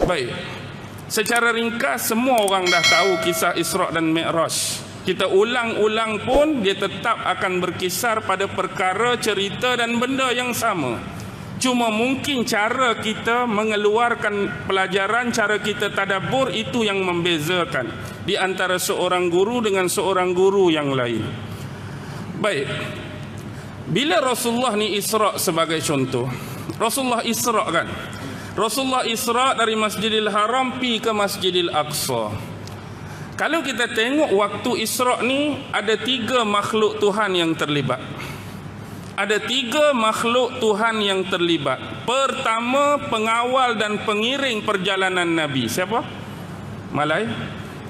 Baik, secara ringkas semua orang dah tahu kisah Isra' dan Mi'raj. Kita ulang-ulang pun dia tetap akan berkisar pada perkara, cerita dan benda yang sama. Cuma mungkin cara kita mengeluarkan pelajaran, cara kita tadabbur itu yang membezakan di antara seorang guru dengan seorang guru yang lain. Baik, bila Rasulullah ni Isra' sebagai contoh, Rasulullah Isra' kan, Rasulullah Isra' dari Masjidil Haram pi ke Masjidil Aqsa. Kalau kita tengok waktu Isra' ni ada 3 makhluk Tuhan yang terlibat. Ada 3 makhluk Tuhan yang terlibat. Pertama, pengawal dan pengiring perjalanan Nabi. Siapa?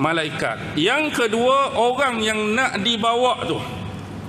Malaikat. Yang kedua, orang yang nak dibawa tu.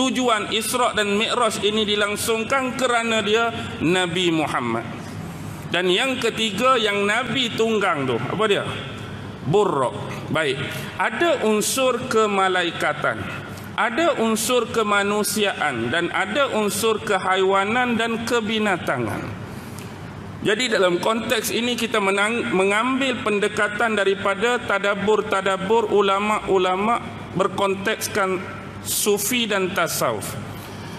Tujuan Isra' dan Mi'raj ini dilangsungkan kerana dia Nabi Muhammad. Dan yang ketiga, yang Nabi tunggang tu, apa dia? Buraq. Baik, ada unsur kemalaikatan, ada unsur kemanusiaan, dan ada unsur kehaiwanan dan kebinatangan. Jadi dalam konteks ini kita mengambil pendekatan daripada tadabbur ulama-ulama berkontekskan sufi dan tasawuf.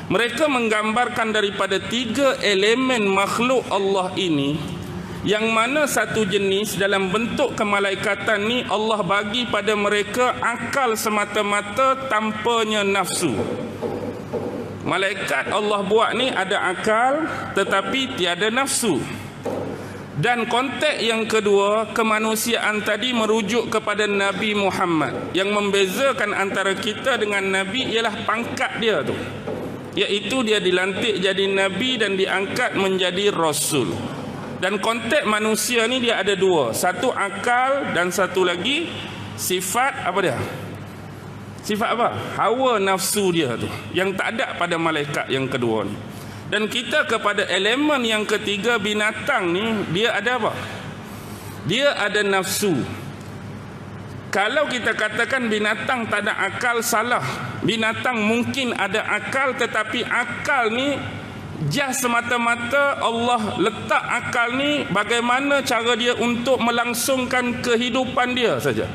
Mereka menggambarkan daripada 3 elemen makhluk Allah ini, yang mana satu jenis dalam bentuk kemalaikatan ni Allah bagi pada mereka akal semata-mata tanpanya nafsu. Malaikat Allah buat ni ada akal tetapi tiada nafsu. Dan konteks yang kedua, kemanusiaan tadi merujuk kepada Nabi Muhammad. Yang membezakan antara kita dengan Nabi ialah pangkat dia tu, iaitu dia dilantik jadi Nabi dan diangkat menjadi Rasul. Dan konteks manusia ni dia ada 2. Satu akal dan satu lagi sifat apa dia? Sifat apa? Hawa nafsu dia tu, yang tak ada pada malaikat yang kedua ni. Dan kita kepada elemen yang ketiga, binatang ni, dia ada apa? Dia ada nafsu. Kalau kita katakan binatang tak ada akal, salah. Binatang mungkin ada akal, tetapi akal ni just semata-mata Allah letak akal ni bagaimana cara dia untuk melangsungkan kehidupan dia saja.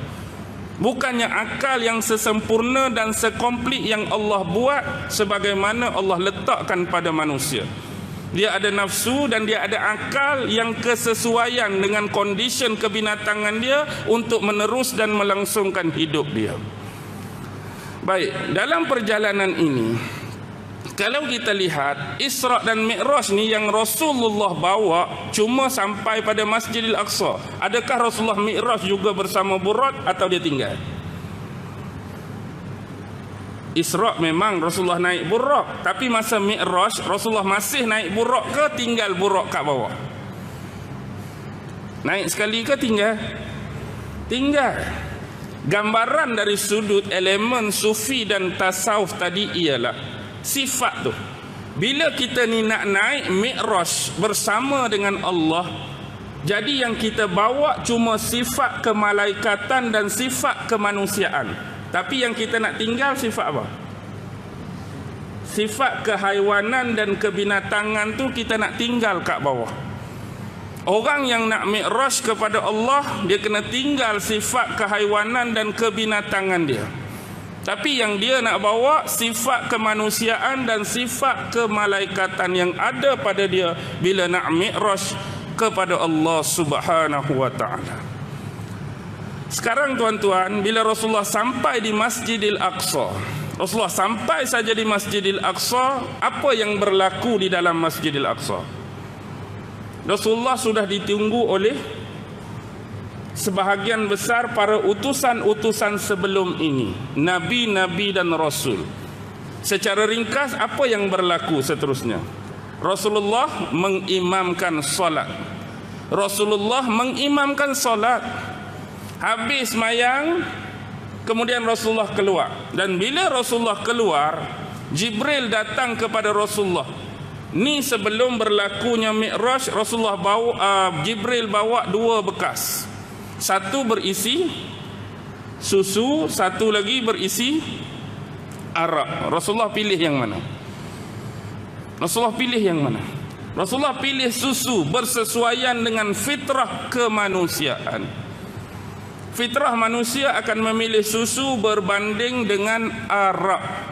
Bukannya akal yang sesempurna dan sekomplit yang Allah buat sebagaimana Allah letakkan pada manusia. Dia ada nafsu dan dia ada akal yang kesesuaian dengan kondisi kebinatangan dia untuk menerus dan melangsungkan hidup dia. Baik, dalam perjalanan ini, kalau kita lihat Isra' dan Mi'raj ni yang Rasulullah bawa cuma sampai pada Masjidil Aqsa. Adakah Rasulullah Mi'raj juga bersama Buraq atau dia tinggal? Isra' memang Rasulullah naik Buraq, tapi masa Mi'raj Rasulullah masih naik Buraq ke tinggal Buraq kat bawah? Naik sekali ke tinggal? Tinggal. Gambaran dari sudut elemen sufi dan tasawuf tadi ialah sifat tu. Bila kita ni nak naik Mi'raj bersama dengan Allah, jadi yang kita bawa cuma sifat kemalaikatan dan sifat kemanusiaan. Tapi yang kita nak tinggal sifat apa? Sifat kehaiwanan dan kebinatangan tu kita nak tinggal kat bawah. Orang yang nak Mi'raj kepada Allah, dia kena tinggal sifat kehaiwanan dan kebinatangan dia. Tapi yang dia nak bawa sifat kemanusiaan dan sifat kemalaikatan yang ada pada dia bila nak Mi'raj kepada Allah Subhanahu wa taala. Sekarang tuan-tuan, bila Rasulullah sampai di Masjidil Aqsa, Rasulullah sampai saja di Masjidil Aqsa, apa yang berlaku di dalam Masjidil Aqsa? Rasulullah sudah ditunggu oleh sebahagian besar para utusan-utusan sebelum ini, nabi-nabi dan rasul. Secara ringkas, apa yang berlaku seterusnya? Rasulullah mengimamkan solat. Habis mayang, kemudian Rasulullah keluar. Dan bila Rasulullah keluar, Jibril datang kepada Rasulullah. Ni sebelum berlakunya Mi'raj, Jibril bawa 2 bekas. Satu berisi susu, satu lagi berisi arak. Rasulullah pilih yang mana? Rasulullah pilih susu bersesuaian dengan fitrah kemanusiaan. Fitrah manusia akan memilih susu berbanding dengan arak.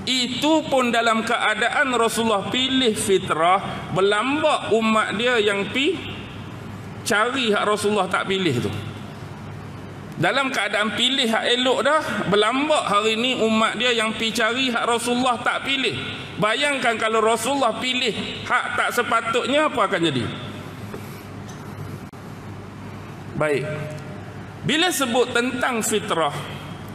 Itu pun dalam keadaan Rasulullah pilih fitrah, berlambak umat dia yang cari hak Rasulullah tak pilih tu. Dalam keadaan pilih hak elok dah, berlambak hari ni umat dia yang cari hak Rasulullah tak pilih. Bayangkan kalau Rasulullah pilih hak tak sepatutnya, apa akan jadi? Baik. Bila sebut tentang fitrah,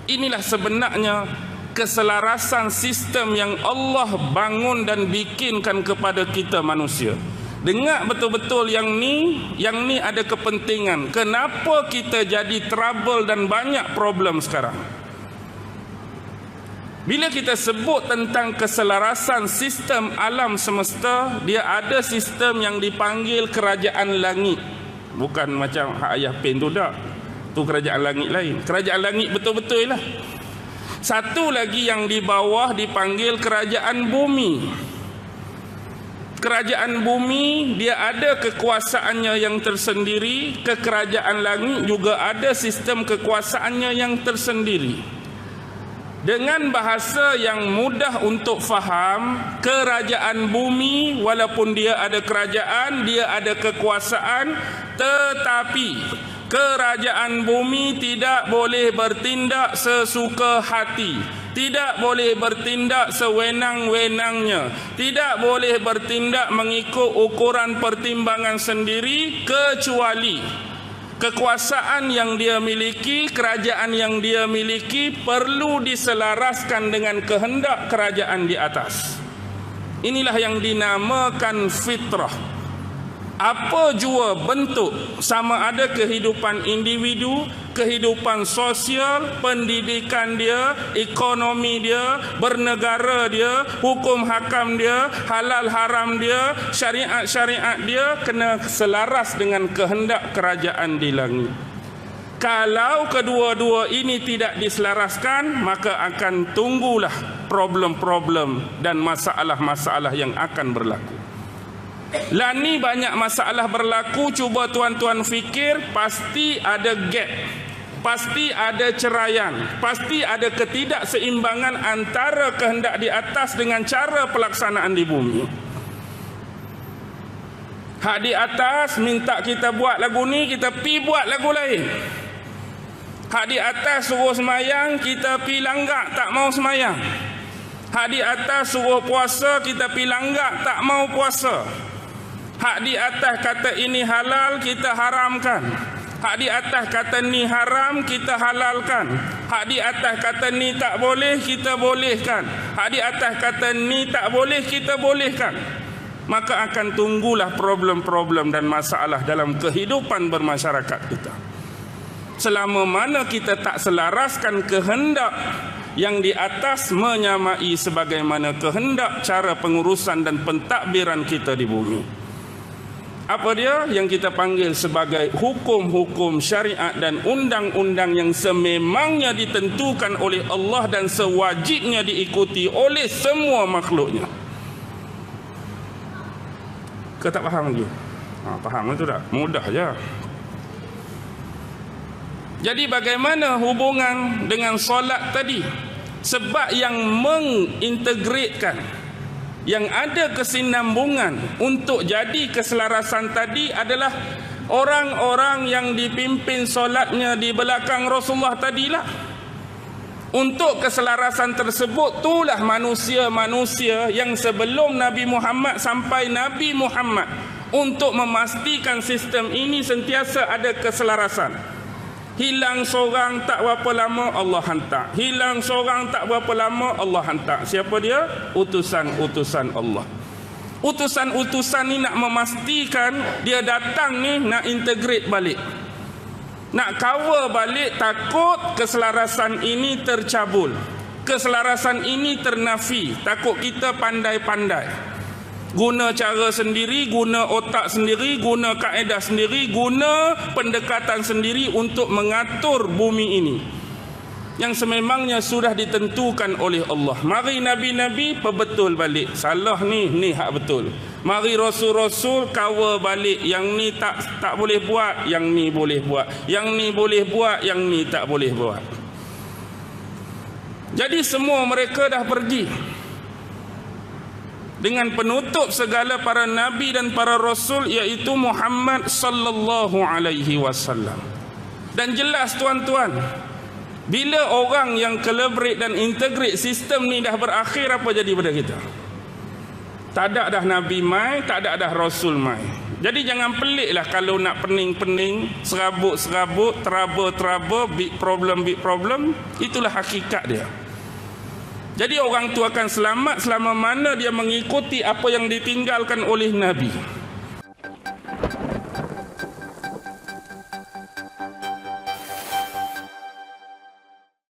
inilah sebenarnya keselarasan sistem yang Allah bangun dan bikinkan kepada kita manusia. Dengar betul-betul yang ni ada kepentingan. Kenapa kita jadi trouble dan banyak problem sekarang? Bila kita sebut tentang keselarasan sistem alam semesta, dia ada sistem yang dipanggil kerajaan langit. Bukan macam hak ayah pen tu dak. Tu kerajaan langit lain. Kerajaan langit betul-betul lah. Satu lagi yang di bawah dipanggil kerajaan bumi. Kerajaan bumi dia ada kekuasaannya yang tersendiri, kerajaan langit juga ada sistem kekuasaannya yang tersendiri. Dengan bahasa yang mudah untuk faham, kerajaan bumi walaupun dia ada kerajaan, dia ada kekuasaan, tetapi kerajaan bumi tidak boleh bertindak sesuka hati. Tidak boleh bertindak sewenang-wenangnya. Tidak boleh bertindak mengikut ukuran pertimbangan sendiri, kecuali kekuasaan yang dia miliki, kerajaan yang dia miliki perlu diselaraskan dengan kehendak kerajaan di atas. Inilah yang dinamakan fitrah. Apa jua bentuk, sama ada kehidupan individu, kehidupan sosial, pendidikan dia, ekonomi dia, bernegara dia, hukum hakam dia, halal haram dia, syariat-syariat dia, kena selaras dengan kehendak kerajaan di langit. Kalau kedua-dua ini tidak diselaraskan, maka akan tunggulah problem-problem dan masalah-masalah yang akan berlaku. Lani banyak masalah berlaku, cuba tuan-tuan fikir, pasti ada gap, pasti ada ceraian, pasti ada ketidakseimbangan antara kehendak di atas dengan cara pelaksanaan di bumi. Hak di atas minta kita buat lagu ni, kita pi buat lagu lain. Hak di atas suruh semayang, kita pi langgak tak mau semayang. Hak di atas suruh puasa, kita pi langgak tak mau puasa. Hak di atas kata ini halal, kita haramkan. Hak di atas kata ni haram, kita halalkan. Hak di atas kata ni tak boleh, kita bolehkan. Hak di atas kata ni tak boleh, kita bolehkan. Maka akan tunggulah problem-problem dan masalah dalam kehidupan bermasyarakat kita. Selama mana kita tak selaraskan kehendak yang di atas menyamai sebagaimana kehendak cara pengurusan dan pentadbiran kita di bumi. Apa dia yang kita panggil sebagai hukum-hukum syariat dan undang-undang yang sememangnya ditentukan oleh Allah dan sewajibnya diikuti oleh semua makhluknya. Kau tak faham lagi? Faham itu tak? Mudah je. Jadi bagaimana hubungan dengan solat tadi? Sebab yang mengintegratekan, yang ada kesinambungan untuk jadi keselarasan tadi adalah orang-orang yang dipimpin solatnya di belakang Rasulullah tadilah. Untuk keselarasan tersebut, itulah manusia-manusia yang sebelum Nabi Muhammad sampai Nabi Muhammad untuk memastikan sistem ini sentiasa ada keselarasan. Hilang seorang tak berapa lama Allah hantar. Hilang seorang tak berapa lama Allah hantar. Siapa dia? Utusan-utusan Allah. Utusan-utusan ni nak memastikan dia datang ni nak integrate balik. Nak cover balik, takut keselarasan ini tercabul. Keselarasan ini ternafi. Takut kita pandai-pandai. Guna cara sendiri, guna otak sendiri, guna kaedah sendiri, guna pendekatan sendiri untuk mengatur bumi ini. yang sememangnya sudah ditentukan oleh Allah. Mari nabi-nabi perbetul balik, salah ni hak betul. Mari rasul-rasul cover balik, yang ni tak boleh buat, yang ni boleh buat, yang ni boleh buat, yang ni tak boleh buat. Jadi semua mereka dah pergi dengan penutup segala para nabi dan para rasul, iaitu Muhammad sallallahu alaihi wasallam. Dan jelas tuan-tuan, bila orang yang collaborate dan integrate sistem ni dah berakhir, apa jadi pada kita? Tak ada dah nabi mai, tak ada dah rasul mai. Jadi jangan peliklah kalau nak pening-pening, serabut-serabut, teraba-teraba, big problem. Itulah hakikat dia. Jadi orang tu akan selamat selama mana dia mengikuti apa yang ditinggalkan oleh nabi.